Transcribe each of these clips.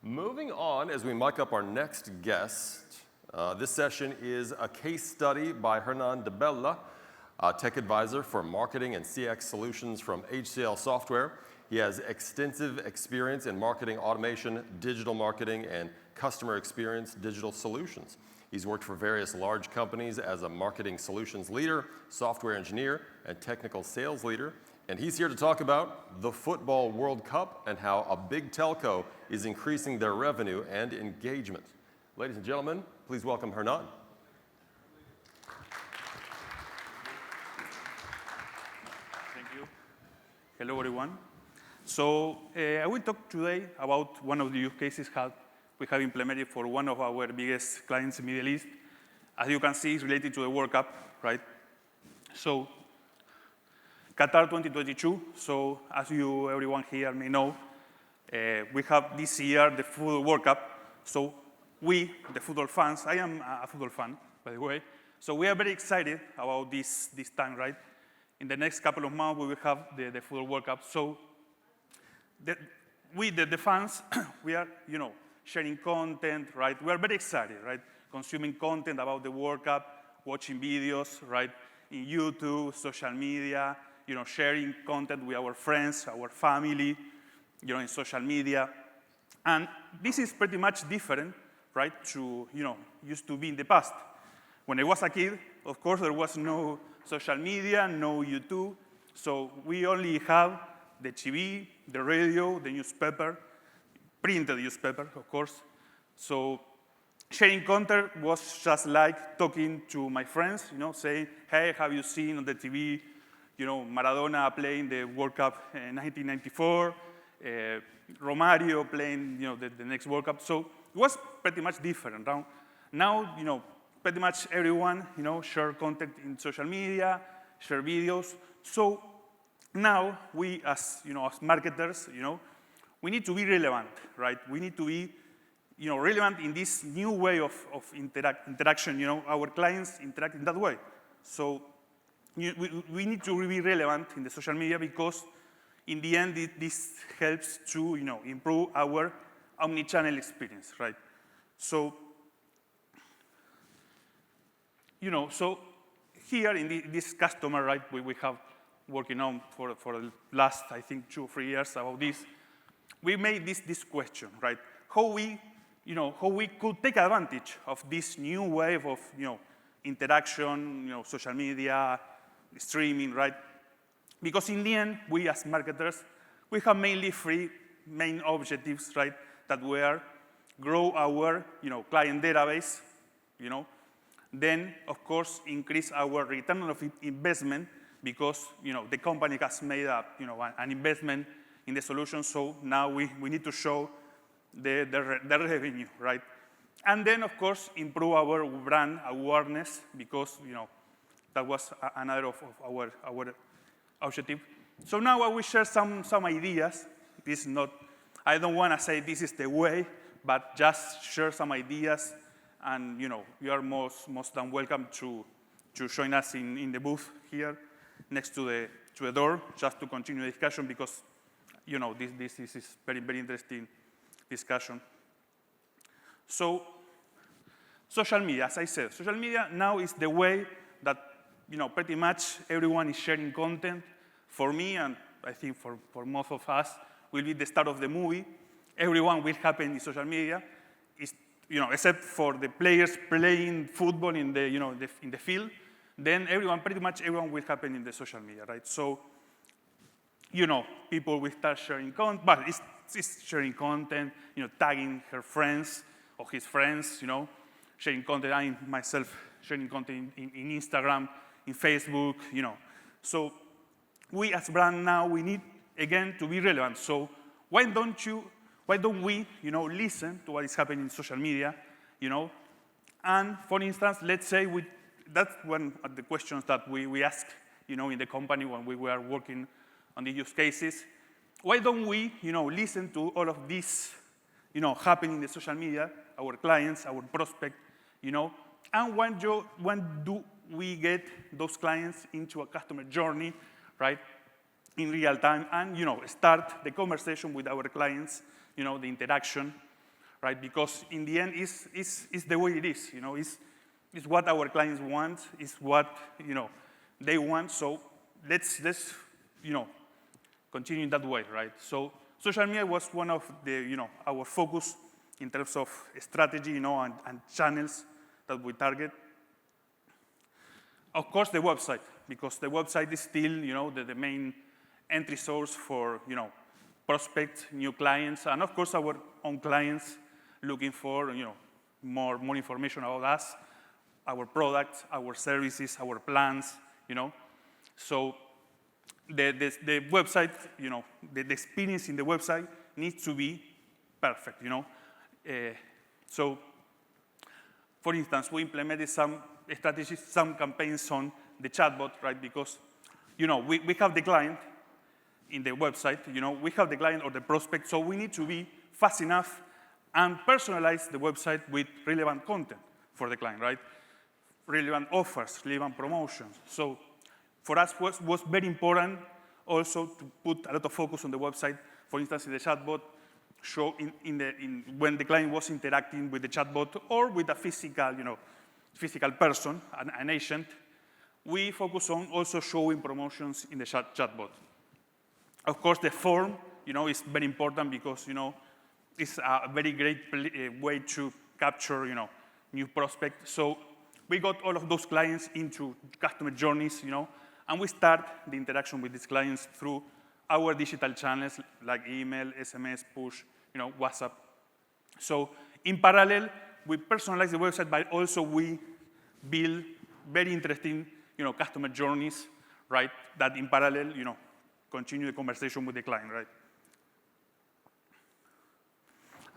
Moving on, as we mic up our next guest, this session is a case study by Hernan de Bella, tech advisor for marketing and CX solutions from HCL Software. He has extensive experience in marketing automation, digital marketing, and customer experience digital solutions. He's worked for various large companies as a marketing solutions leader, software engineer, and technical sales leader. And he's here to talk about the Football World Cup and how a big telco is increasing their revenue and engagement. Ladies and gentlemen, please welcome Hernan. Thank you. Hello, everyone. So I will talk today about one of the use cases we have implemented for one of our biggest clients in the Middle East. As you can see, it's related to the World Cup, right? So Qatar 2022, so as everyone here may know, we have this year the Football World Cup. So we, the football fans, I am a football fan, by the way, so we are very excited about this time, right? In the next couple of months, we will have the Football World Cup. So we, the fans, we are, sharing content, right? We are very excited, right? Consuming content about the World Cup, watching videos, right? In YouTube, social media, sharing content with our friends, our family, in social media. And this is pretty much different, right, to, used to be in the past. When I was a kid, of course, there was no social media, no YouTube. So we only have the TV, the radio, the newspaper, printed newspaper, of course. So sharing content was just like talking to my friends, saying, hey, have you seen on the TV, Maradona playing the World Cup in 1994, Romario playing, the next World Cup. So it was pretty much different. Now, pretty much everyone, share content in social media, share videos. So now we, as marketers, we need to be relevant, right? We need to be, relevant in this new way of interaction. Our clients interact in that way. So we need to be relevant in the social media because, in the end, this helps to, improve our omni-channel experience, right? So, so here in this customer, right, we have working on for the last, I think, 2 or 3 years about this. We made this question, right? How we could take advantage of this new wave of, interaction, social media, streaming, right? Because in the end, we as marketers, we have mainly 3 main objectives, right? That were grow our, client database, Then, of course, increase our return of investment because, the company has made an investment in the solution, so now we need to show the revenue, right? And then, of course, improve our brand awareness because, that was another of our objective. So now I will share some ideas. This is not, I don't want to say this is the way, but just share some ideas, and you are most than welcome to join us in the booth here next to the door, just to continue the discussion because this is very, very interesting discussion. So social media, as I said, social media now is the way that pretty much everyone is sharing content. For me, and I think for most of us, will be the start of the movie. Everyone will happen in social media, except for the players playing football in the field. Then pretty much everyone will happen in the social media, right? So, people will start sharing content, but it's sharing content, tagging her friends or his friends, sharing content. I myself sharing content in Instagram, in Facebook, So we as brand now, we need, again, to be relevant. So why don't we, listen to what is happening in social media, And for instance, let's say that's one of the questions that we ask, in the company when we were working on the use cases. Why don't we, listen to all of this, happening in the social media, our clients, our prospect, and when do we get those clients into a customer journey, right, in real time, and, start the conversation with our clients, the interaction. right? Because in the end, it's the way it is, it's what our clients want, it's what, they want, so let's continue in that way, right? So social media was one of the, our focus in terms of strategy, and channels that we target. Of course, the website, because the website is still, the main entry source for, prospects, new clients, and of course, our own clients looking for, more information about us, our products, our services, our plans, So the website, the experience in the website needs to be perfect, So, for instance, we implemented some strategies, some campaigns on the chatbot, right? Because, we have the client in the website, we have the client or the prospect, so we need to be fast enough and personalize the website with relevant content for the client, right? Relevant offers, relevant promotions. So for us, was very important also to put a lot of focus on the website. For instance, in the chatbot, show when the client was interacting with the chatbot or with a physical person, an agent, we focus on also showing promotions in the chatbot. Of course, the form, is very important because, it's a very great way to capture, new prospects. So we got all of those clients into customer journeys, and we start the interaction with these clients through our digital channels like email, SMS, push, WhatsApp. So in parallel, we personalize the website, but also we build very interesting, customer journeys, right? That in parallel, continue the conversation with the client, right?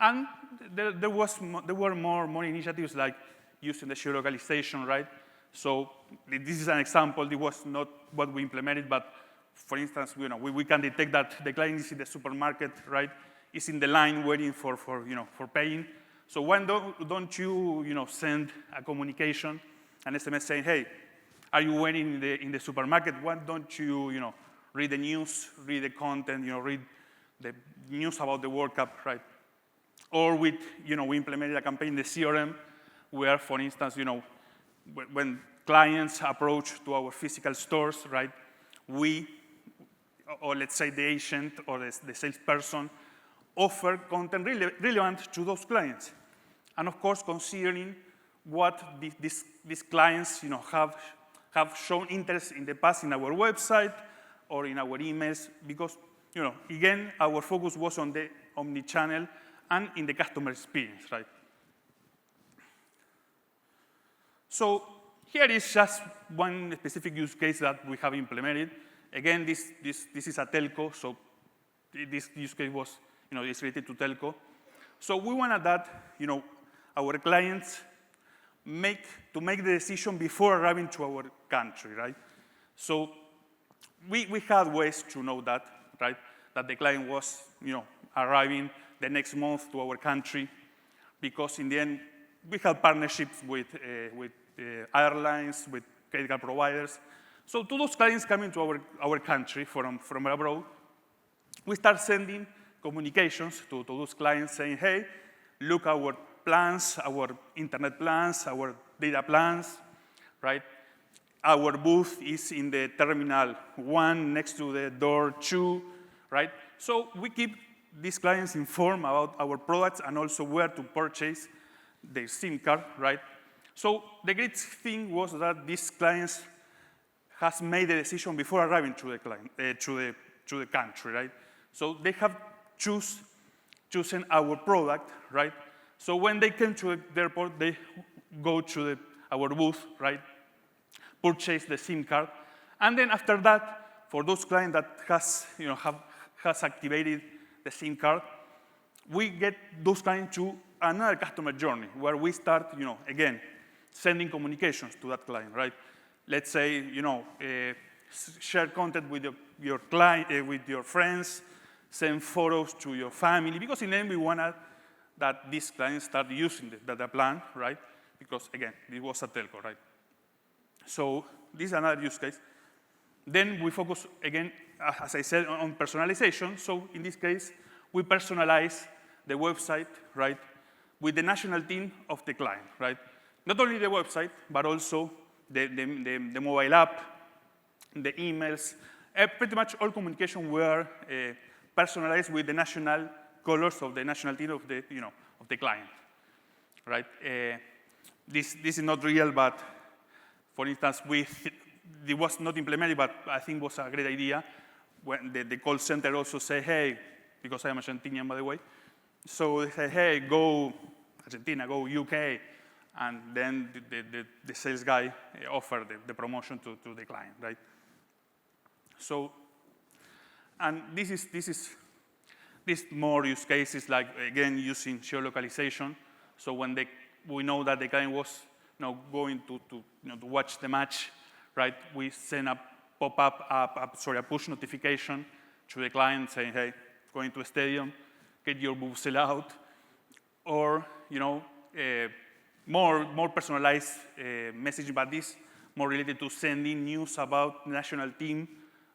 And there were more initiatives like using the geo-localization, right? So this is an example. It was not what we implemented, but for instance, we can detect that the client is in the supermarket, right? Is in the line waiting for paying. So why don't you, send a communication, an SMS saying, hey, are you waiting in the supermarket? Why don't you, read the news, read the content, read the news about the World Cup, right? Or we implemented a campaign in the CRM where, for instance, when clients approach to our physical stores, right, we, or let's say the agent or the salesperson, offer content relevant to those clients. And of course, considering what these clients, have shown interest in the past in our website or in our emails, because, again, our focus was on the omni-channel and in the customer experience, right? So here is just one specific use case that we have implemented. Again, this is a telco, so this use case was, is related to telco. So we wanted that, our clients make the decision before arriving to our country, right? So we had ways to know that, right? That the client was, arriving the next month to our country, because in the end, we have partnerships with airlines, with credit card providers. So to those clients coming to our country from abroad, we start sending communications to those clients saying, hey, look our plans, our internet plans, our data plans, right? Our booth is in the terminal 1 next to the door 2, right? So we keep these clients informed about our products and also where to purchase their SIM card, right? So the great thing was that these clients has made the decision before arriving to the client, to the country, right? So they have chosen our product, right? So when they came to the airport, they go to our booth, right? Purchase the SIM card, and then after that, for those clients that has activated the SIM card, we get those clients to another customer journey where we start, again, sending communications to that client, right? Let's say, share content with your client, with your friends, send photos to your family, because in the end we want that these clients start using the data plan, right? Because again, it was a telco, right? So this is another use case. Then we focus, again, as I said, on personalization. So in this case, we personalize the website, right? with the national team of the client, right? Not only the website, but also the mobile app, the emails, pretty much all communication were personalized with the national colors of the national team of the client, right? This is not real, but for instance, it was not implemented, but I think was a great idea when the call center also say, hey, because I am Argentinian, by the way, so they say, hey, go Argentina, go UK, and then the sales guy offered the promotion to the client, right? So, and this more use cases like, again, using geo-localization. So when we know that the client was going to watch the match, right? We send a pop-up, a push notification to the client saying, hey, going to a stadium, get your booth out, or more personalized message, but this more related to sending news about national team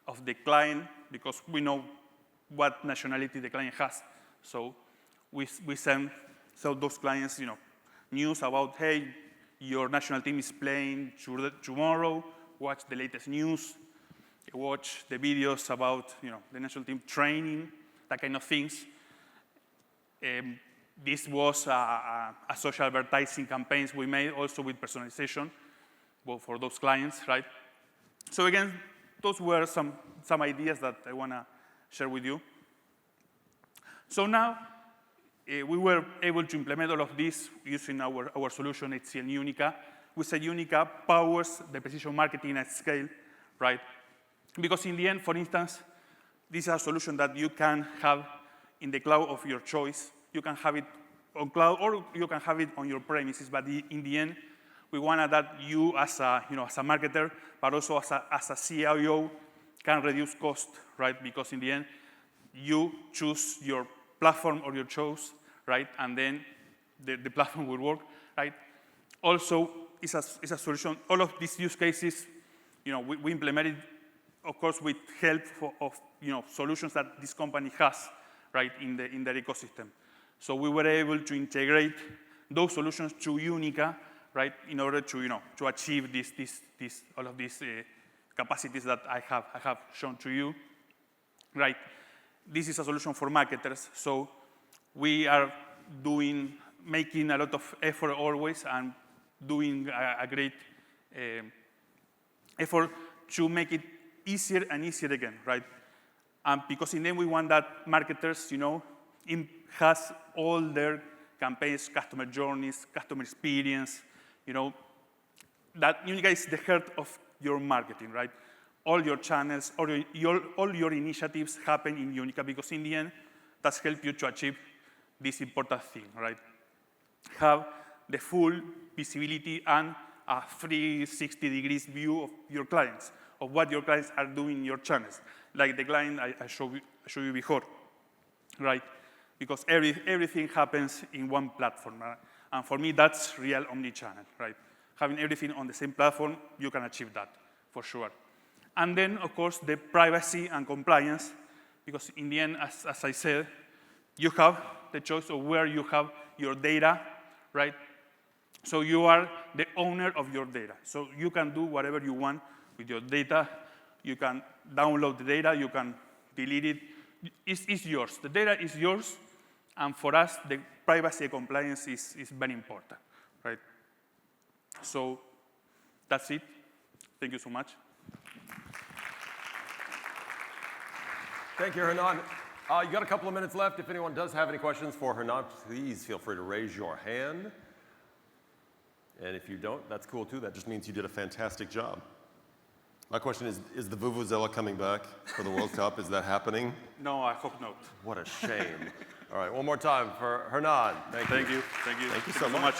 of the client, because we know what nationality the client has. So we send those clients news about, hey, your national team is playing tomorrow, watch the latest news, watch the videos about the national team training, that kind of things. This was a social advertising campaigns we made also with personalization, both for those clients, right? So again, those were some ideas that I want to share with you. So now we were able to implement all of this using our solution, HCL Unica. We say Unica powers the precision marketing at scale, right? Because in the end, for instance, this is a solution that you can have in the cloud of your choice. You can have it on cloud, or you can have it on your premises. But in the end, we wanted that you, as a marketer, but also as a CIO, can reduce cost, right? Because in the end, you choose your platform or your choice, right? And then the platform will work, right? Also, it's a solution. All of these use cases, we implemented, of course, with help of solutions that this company has, right, in their ecosystem. So we were able to integrate those solutions to Unica, right, in order to achieve all of these capacities that I have shown to you, right? This is a solution for marketers. So we are making a lot of effort always, and doing a great effort to make it easier and easier again, right? Because in the end, we want that marketers, has all their campaigns, customer journeys, customer experience, that Unica is the heart of your marketing, right? All your channels, all your initiatives happen in Unica, because in the end, that's help you to achieve this important thing, right? Have the full visibility and a 360 degrees view of your clients, of what your clients are doing in your channels, like the client I showed you before, right? Because everything happens in one platform, right? And for me, that's real omnichannel, right? Having everything on the same platform, you can achieve that, for sure. And then, of course, the privacy and compliance, because in the end, as I said, you have the choice of where you have your data, right? So you are the owner of your data. So you can do whatever you want with your data. You can download the data. You can delete it. It's yours. The data is yours. And for us, the privacy and compliance is very important, right? So that's it. Thank you so much. Thank you, Hernan. You got a couple of minutes left. If anyone does have any questions for Hernan, please feel free to raise your hand. And if you don't, that's cool too. That just means you did a fantastic job. My question is the Vuvuzela coming back for the World Cup? Is that happening? No, I hope not. What a shame. All right, one more time for Hernan. Thank you. Thank you. Thank you so much.